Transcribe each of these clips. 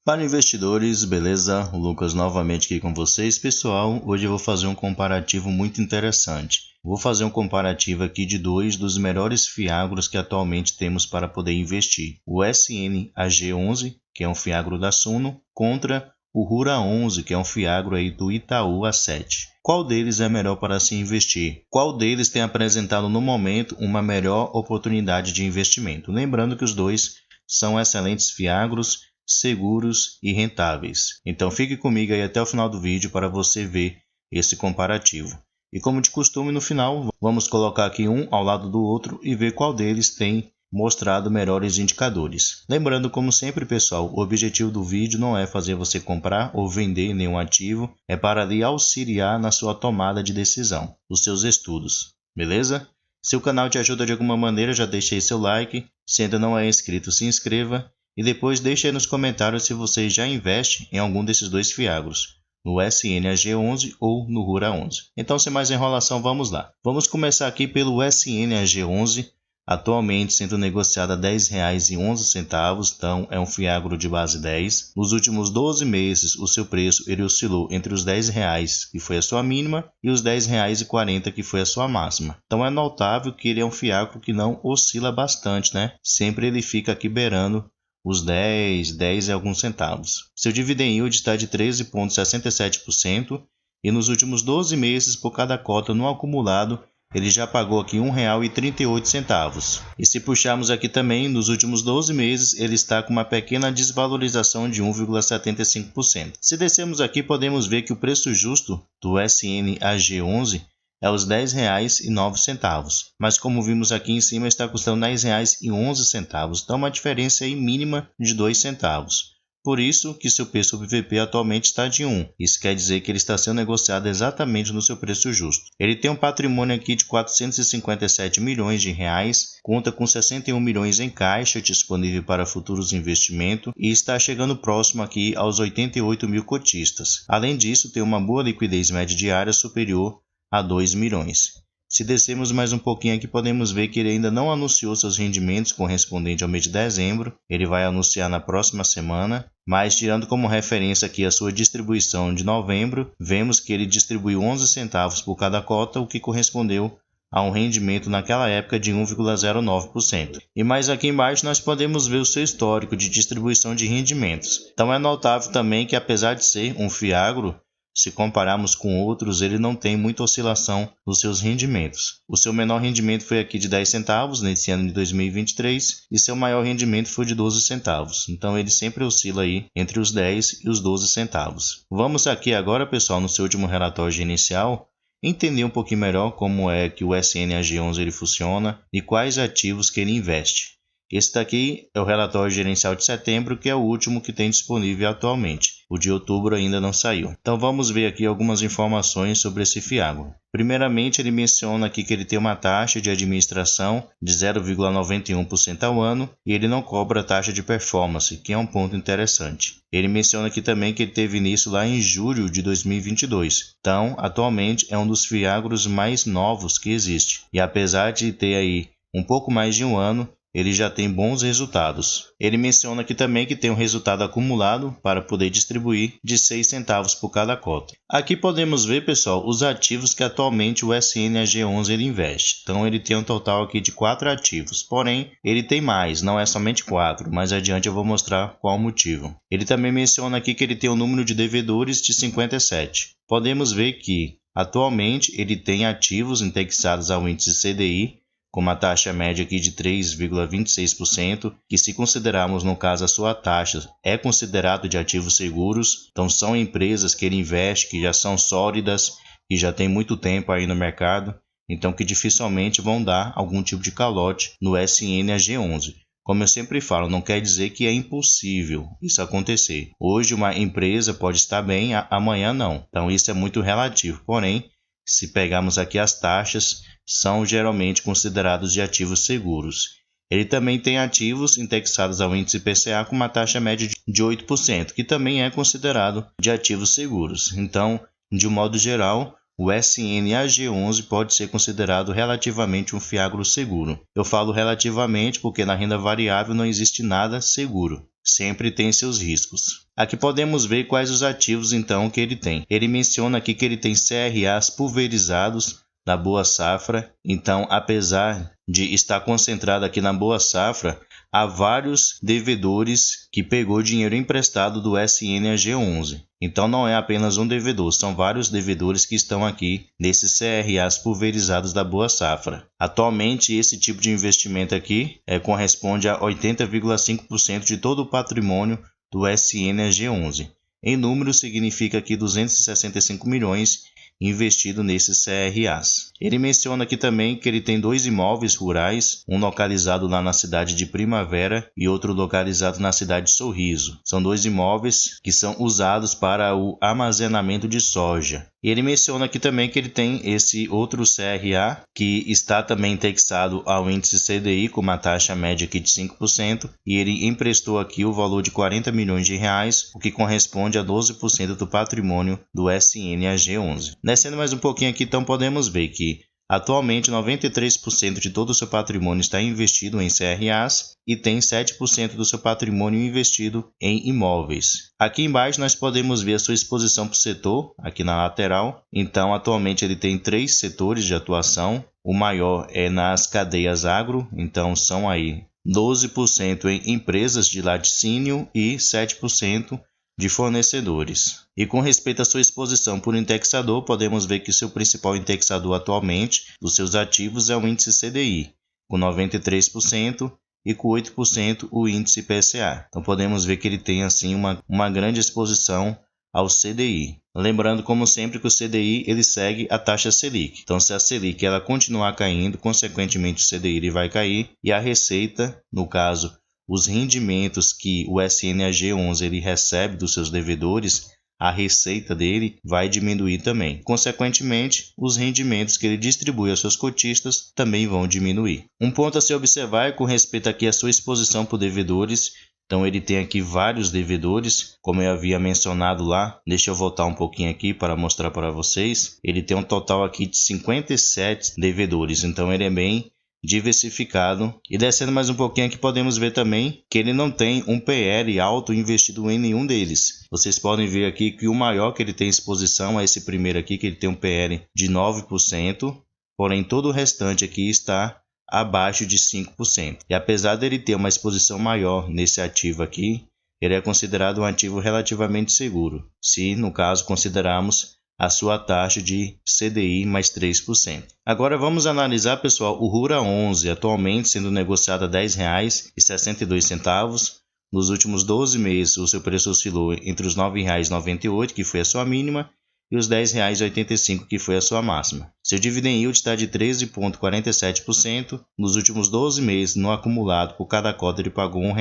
Para investidores, beleza? O Lucas novamente aqui com vocês. Pessoal, hoje eu vou fazer um comparativo muito interessante. Vou fazer um comparativo aqui de dois dos melhores fiagros que atualmente temos para poder investir. O SNAG11, que é um fiagro da Suno, contra o RURA11, que é um fiagro aí do Itaú A7. Qual deles é melhor para se investir? Qual deles tem apresentado no momento uma melhor oportunidade de investimento? Lembrando que os dois são excelentes fiagros, seguros e rentáveis. Então fique comigo aí até o final do vídeo para você ver esse comparativo. E como de costume, no final vamos colocar aqui um ao lado do outro e ver qual deles tem mostrado melhores indicadores. Lembrando, como sempre, pessoal, o objetivo do vídeo não é fazer você comprar ou vender nenhum ativo, é para lhe auxiliar na sua tomada de decisão, os seus estudos, beleza? Se o canal te ajuda de alguma maneira, já deixe aí seu like. Se ainda não é inscrito, se inscreva. E depois deixe aí nos comentários se você já investe em algum desses dois fiagros, no SNAG11 ou no RURA11. Então, sem mais enrolação, vamos lá. Vamos começar aqui pelo SNAG11, atualmente sendo negociado a R$ 10,11, então é um fiagro de base 10. Nos últimos 12 meses, o seu preço ele oscilou entre os R$ 10,00, que foi a sua mínima, e os R$ 10,40, que foi a sua máxima. Então é notável que ele é um fiagro que não oscila bastante, né? Sempre ele fica aqui beirando os 10 e alguns centavos. Seu dividend yield está de 13,67% e nos últimos 12 meses, por cada cota no acumulado, ele já pagou aqui R$ 1,38. E se puxarmos aqui também, nos últimos 12 meses, ele está com uma pequena desvalorização de 1,75%. Se descermos aqui, podemos ver que o preço justo do SNAG11 é os R$ 10,09, mas como vimos aqui em cima está custando R$ 10,11, então uma diferença aí mínima de 2 centavos. Por isso que seu preço sobre VP atualmente está de 1. Isso quer dizer que ele está sendo negociado exatamente no seu preço justo. Ele tem um patrimônio aqui de R$ 457 milhões, conta com 61 milhões em caixa disponível para futuros investimentos e está chegando próximo aqui aos 88 mil cotistas. Além disso, tem uma boa liquidez média diária superior a 2 milhões. Se descermos mais um pouquinho aqui, podemos ver que ele ainda não anunciou seus rendimentos correspondentes ao mês de dezembro. Ele vai anunciar na próxima semana, mas tirando como referência aqui a sua distribuição de novembro, vemos que ele distribuiu 11 centavos por cada cota, o que correspondeu a um rendimento naquela época de 1,09%. E mais aqui embaixo nós podemos ver o seu histórico de distribuição de rendimentos. Então é notável também que, apesar de ser um fiagro, se compararmos com outros, ele não tem muita oscilação nos seus rendimentos. O seu menor rendimento foi aqui de 10 centavos nesse ano de 2023 e seu maior rendimento foi de 12 centavos. Então ele sempre oscila aí entre os 10 e os 12 centavos. Vamos aqui agora, pessoal, no seu último relatório inicial, entender um pouquinho melhor como é que o SNAG11 ele funciona e quais ativos que ele investe. Esse daqui é o relatório gerencial de setembro, que é o último que tem disponível atualmente. O de outubro ainda não saiu. Então vamos ver aqui algumas informações sobre esse fiagro. Primeiramente, ele menciona aqui que ele tem uma taxa de administração de 0,91% ao ano e ele não cobra taxa de performance, que é um ponto interessante. Ele menciona aqui também que ele teve início lá em julho de 2022. Então, atualmente é um dos fiagros mais novos que existe. E apesar de ter aí um pouco mais de um ano, ele já tem bons resultados. Ele menciona aqui também que tem um resultado acumulado para poder distribuir de 6 centavos por cada cota. Aqui podemos ver, pessoal, os ativos que atualmente o SNAG11 ele investe. Então ele tem um total aqui de 4 ativos, porém ele tem mais, não é somente 4, mais adiante eu vou mostrar qual o motivo. Ele também menciona aqui que ele tem um número de devedores de 57. Podemos ver que atualmente ele tem ativos indexados ao índice CDI, com uma taxa média aqui de 3,26%, que se considerarmos no caso a sua taxa, é considerado de ativos seguros. Então são empresas que ele investe, que já são sólidas, que já tem muito tempo aí no mercado, então que dificilmente vão dar algum tipo de calote no SNAG11. Como eu sempre falo, não quer dizer que é impossível isso acontecer. Hoje uma empresa pode estar bem, amanhã não. Então isso é muito relativo, porém, se pegarmos aqui as taxas, são geralmente considerados de ativos seguros. Ele também tem ativos indexados ao índice IPCA com uma taxa média de 8%, que também é considerado de ativos seguros. Então, de um modo geral, o SNAG11 pode ser considerado relativamente um fiagro seguro. Eu falo relativamente porque na renda variável não existe nada seguro. Sempre tem seus riscos. Aqui podemos ver quais os ativos então que ele tem. Ele menciona aqui que ele tem CRAs pulverizados da Boa Safra. Então, apesar de estar concentrado aqui na Boa Safra, há vários devedores que pegou dinheiro emprestado do SNAG11. Então não é apenas um devedor, são vários devedores que estão aqui nesses CRAs pulverizados da Boa Safra. Atualmente esse tipo de investimento aqui corresponde a 80,5% de todo o patrimônio do SNAG11. Em número significa aqui 265 milhões investido nesses CRAs. Ele menciona aqui também que ele tem 2 imóveis rurais, um localizado lá na cidade de Primavera e outro localizado na cidade de Sorriso. São 2 imóveis que são usados para o armazenamento de soja. E ele menciona aqui também que ele tem esse outro CRA que está também indexado ao índice CDI com uma taxa média aqui de 5% e ele emprestou aqui o valor de 40 milhões de reais, o que corresponde a 12% do patrimônio do SNAG11. Descendo mais um pouquinho aqui, então podemos ver que atualmente 93% de todo o seu patrimônio está investido em CRAs e tem 7% do seu patrimônio investido em imóveis. Aqui embaixo nós podemos ver a sua exposição por setor, aqui na lateral. Então atualmente ele tem 3 setores de atuação. O maior é nas cadeias agro, então são aí 12% em empresas de laticínio e 7% de fornecedores. E com respeito à sua exposição por indexador, podemos ver que seu principal indexador atualmente dos seus ativos é o índice CDI, com 93%, e com 8% o índice PSA. Então podemos ver que ele tem assim uma grande exposição ao CDI. Lembrando, como sempre, que o CDI ele segue a taxa Selic. Então, se a Selic ela continuar caindo, consequentemente o CDI ele vai cair e a receita, no caso, os rendimentos que o SNAG11 ele recebe dos seus devedores, a receita dele vai diminuir também. Consequentemente, os rendimentos que ele distribui aos seus cotistas também vão diminuir. Um ponto a se observar é com respeito aqui à sua exposição por devedores. Então ele tem aqui vários devedores, como eu havia mencionado lá. Deixa eu voltar um pouquinho aqui para mostrar para vocês. Ele tem um total aqui de 57 devedores, então ele é bem diversificado. E descendo mais um pouquinho aqui podemos ver também que ele não tem um PL alto investido em nenhum deles. Vocês podem ver aqui que o maior que ele tem exposição é esse primeiro aqui, que ele tem um PL de 9%, porém todo o restante aqui está abaixo de 5%. E apesar dele ter uma exposição maior nesse ativo aqui, ele é considerado um ativo relativamente seguro, se no caso considerarmos a sua taxa de CDI mais 3%. Agora vamos analisar, pessoal, o Rura 11, atualmente sendo negociado a R$ 10,62. Nos últimos 12 meses, o seu preço oscilou entre os R$ 9,98, que foi a sua mínima, e os R$ 10,85, que foi a sua máxima. Seu dividend yield está de 13,47%. Nos últimos 12 meses, no acumulado, por cada cota ele pagou R$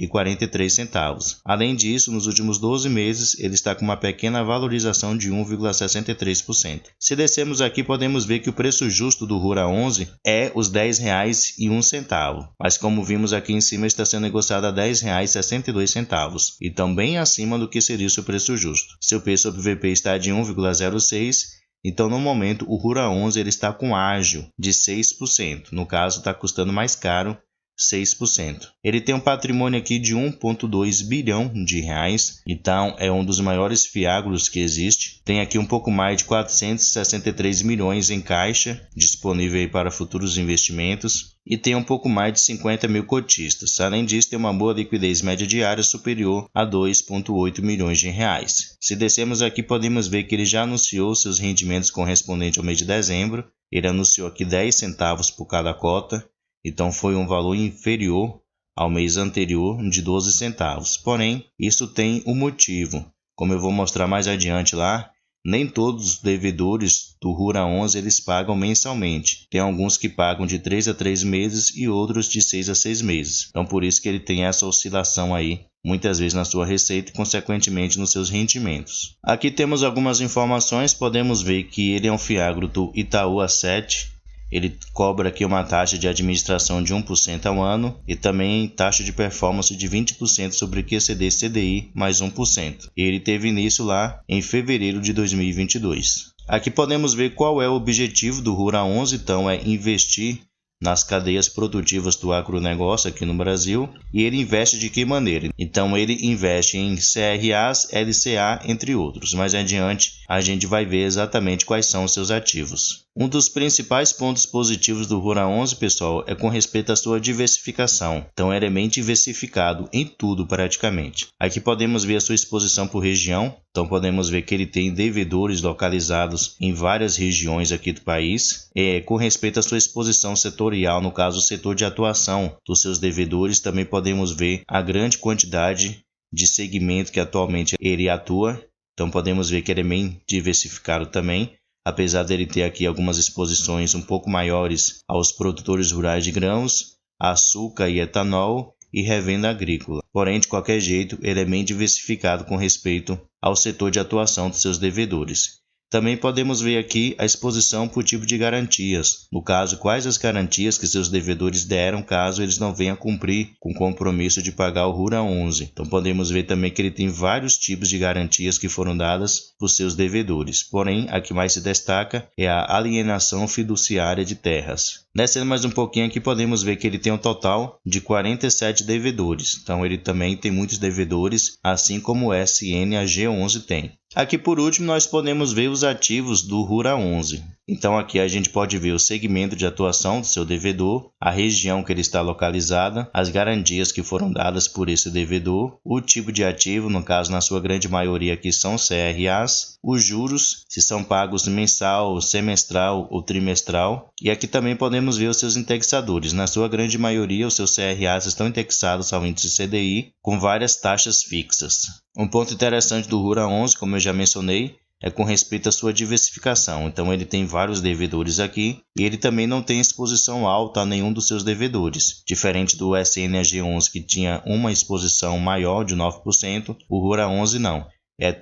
1,43. Além disso, nos últimos 12 meses, ele está com uma pequena valorização de 1,63%. Se descermos aqui, podemos ver que o preço justo do Rura 11 é os R$ 10,01. Mas como vimos aqui em cima, está sendo negociado a R$ 10,62. Então, bem acima do que seria o seu preço justo. Seu P sobre VP está de 1,06. Então, no momento, o Rura 11 ele está com ágio de 6%. No caso, está custando mais caro, 6%. Ele tem um patrimônio aqui de 1,2 bilhão de reais. Então, é um dos maiores fiagros que existe. Tem aqui um pouco mais de 463 milhões em caixa, disponível aí para futuros investimentos. E tem um pouco mais de 50 mil cotistas. Além disso, tem uma boa liquidez média diária superior a 2,8 milhões de reais. Se descermos aqui, podemos ver que ele já anunciou seus rendimentos correspondentes ao mês de dezembro. Ele anunciou aqui 10 centavos por cada cota. Então foi um valor inferior ao mês anterior de 12 centavos. Porém, isso tem um motivo. Como eu vou mostrar mais adiante lá, nem todos os devedores do Rura 11 eles pagam mensalmente. Tem alguns que pagam de 3 a 3 meses e outros de 6 a 6 meses. Então por isso que ele tem essa oscilação aí, muitas vezes na sua receita e consequentemente nos seus rendimentos. Aqui temos algumas informações, podemos ver que ele é um fiagro do Itaú Asset. Ele cobra aqui uma taxa de administração de 1% ao ano e também taxa de performance de 20% sobre QCD CDI mais 1%. Ele teve início lá em fevereiro de 2022. Aqui podemos ver qual é o objetivo do Rural 11, então é investir nas cadeias produtivas do agronegócio aqui no Brasil. E ele investe de que maneira? Então ele investe em CRAs, LCA, entre outros. Mais adiante a gente vai ver exatamente quais são os seus ativos. Um dos principais pontos positivos do Rural 11, pessoal, é com respeito à sua diversificação. Então ele é bem diversificado em tudo praticamente. Aqui podemos ver a sua exposição por região. Então podemos ver que ele tem devedores localizados em várias regiões aqui do país. Com respeito à sua exposição setorial, no caso o setor de atuação dos seus devedores, também podemos ver a grande quantidade de segmento que atualmente ele atua. Então podemos ver que ele é bem diversificado também, apesar dele ter aqui algumas exposições um pouco maiores aos produtores rurais de grãos, açúcar e etanol e revenda agrícola. Porém, de qualquer jeito, ele é bem diversificado com respeito ao setor de atuação dos seus devedores. Também podemos ver aqui a exposição por tipo de garantias. No caso, quais as garantias que seus devedores deram caso eles não venham cumprir com o compromisso de pagar o Rural 11. Então podemos ver também que ele tem vários tipos de garantias que foram dadas por seus devedores. Porém, a que mais se destaca é a alienação fiduciária de terras. Descendo mais um pouquinho aqui, podemos ver que ele tem um total de 47 devedores. Então ele também tem muitos devedores, assim como o SNAG11 tem. Aqui por último nós podemos ver os ativos do Rural 11. Então aqui a gente pode ver o segmento de atuação do seu devedor, a região que ele está localizada, as garantias que foram dadas por esse devedor, o tipo de ativo, no caso na sua grande maioria aqui são CRAs, os juros, se são pagos mensal, semestral ou trimestral, e aqui também podemos ver os seus indexadores. Na sua grande maioria os seus CRAs estão indexados ao índice CDI com várias taxas fixas. Um ponto interessante do Rural 11, como eu já mencionei, é com respeito à sua diversificação. Então ele tem vários devedores aqui e ele também não tem exposição alta a nenhum dos seus devedores. Diferente do SNAG11 que tinha uma exposição maior de 9%, o Rural 11 não.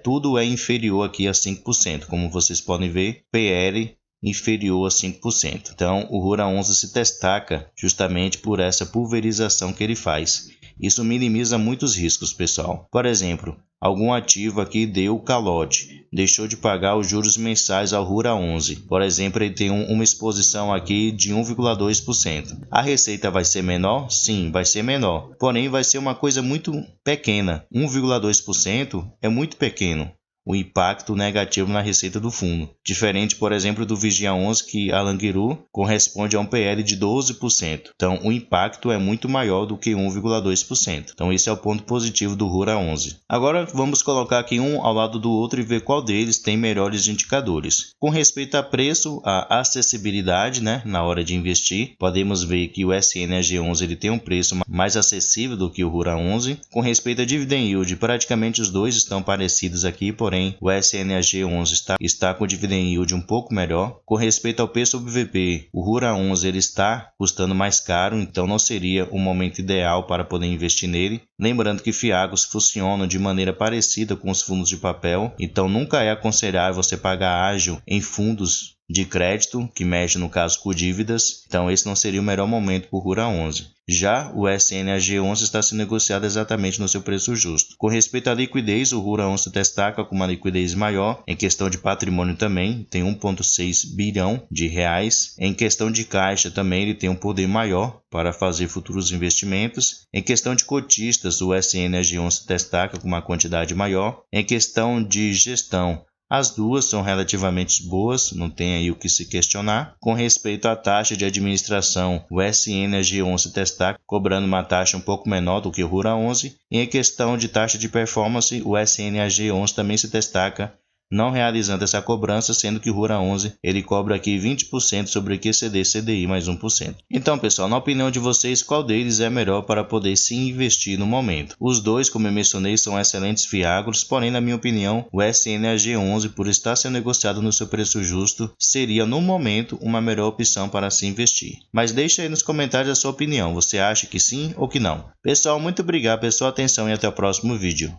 Tudo é inferior aqui a 5%. Como vocês podem ver, PL inferior a 5%. Então o Rural 11 se destaca justamente por essa pulverização que ele faz. Isso minimiza muitos riscos, pessoal. Por exemplo, algum ativo aqui deu calote, deixou de pagar os juros mensais ao Rural 11. Por exemplo, ele tem uma exposição aqui de 1,2%. A receita vai ser menor? Sim, vai ser menor. Porém, vai ser uma coisa muito pequena. 1,2% é muito pequeno o impacto negativo na receita do fundo. Diferente, por exemplo, do Vigia 11, que a Languiru corresponde a um PL de 12%. Então, o impacto é muito maior do que 1,2%. Então, esse é o ponto positivo do Rural 11. Agora, vamos colocar aqui um ao lado do outro e ver qual deles tem melhores indicadores. Com respeito a preço, a acessibilidade, na hora de investir, podemos ver que o SNAG11 ele tem um preço mais acessível do que o Rural 11. Com respeito a dividend yield, praticamente os dois estão parecidos aqui, porém o SNAG11 está com dividend yield um pouco melhor. Com respeito ao P sobre VP, o Rural 11 ele está custando mais caro, então não seria o momento ideal para poder investir nele. Lembrando que FIAGROS funcionam de maneira parecida com os fundos de papel, então nunca é aconselhável você pagar ágio em fundos de crédito, que mexe no caso com dívidas, então esse não seria o melhor momento para o Rural 11. Já o SNAG11 está sendo negociado exatamente no seu preço justo. Com respeito à liquidez, o Rural 11 destaca com uma liquidez maior, em questão de patrimônio também, tem 1,6 bilhão de reais. Em questão de caixa também ele tem um poder maior para fazer futuros investimentos. Em questão de cotistas, o SNAG11 destaca com uma quantidade maior. Em questão de gestão, as duas são relativamente boas, não tem aí o que se questionar. Com respeito à taxa de administração, o SNAG11 destaca, cobrando uma taxa um pouco menor do que o Rural 11. E em questão de taxa de performance, o SNAG11 também se destaca, não realizando essa cobrança, sendo que o Rural 11 ele cobra aqui 20% sobre o QCD CDI mais 1%. Então, pessoal, na opinião de vocês, qual deles é melhor para poder se investir no momento? Os dois, como eu mencionei, são excelentes fiagros, porém, na minha opinião, o SNAG11, por estar sendo negociado no seu preço justo, seria, no momento, uma melhor opção para se investir. Mas deixe aí nos comentários a sua opinião, você acha que sim ou que não? Pessoal, muito obrigado pela sua atenção e até o próximo vídeo.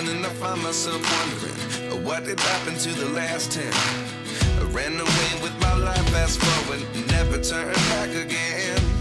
And I find myself wondering what did happen to the last 10. Ran away with my life, fast forward, never turn back again.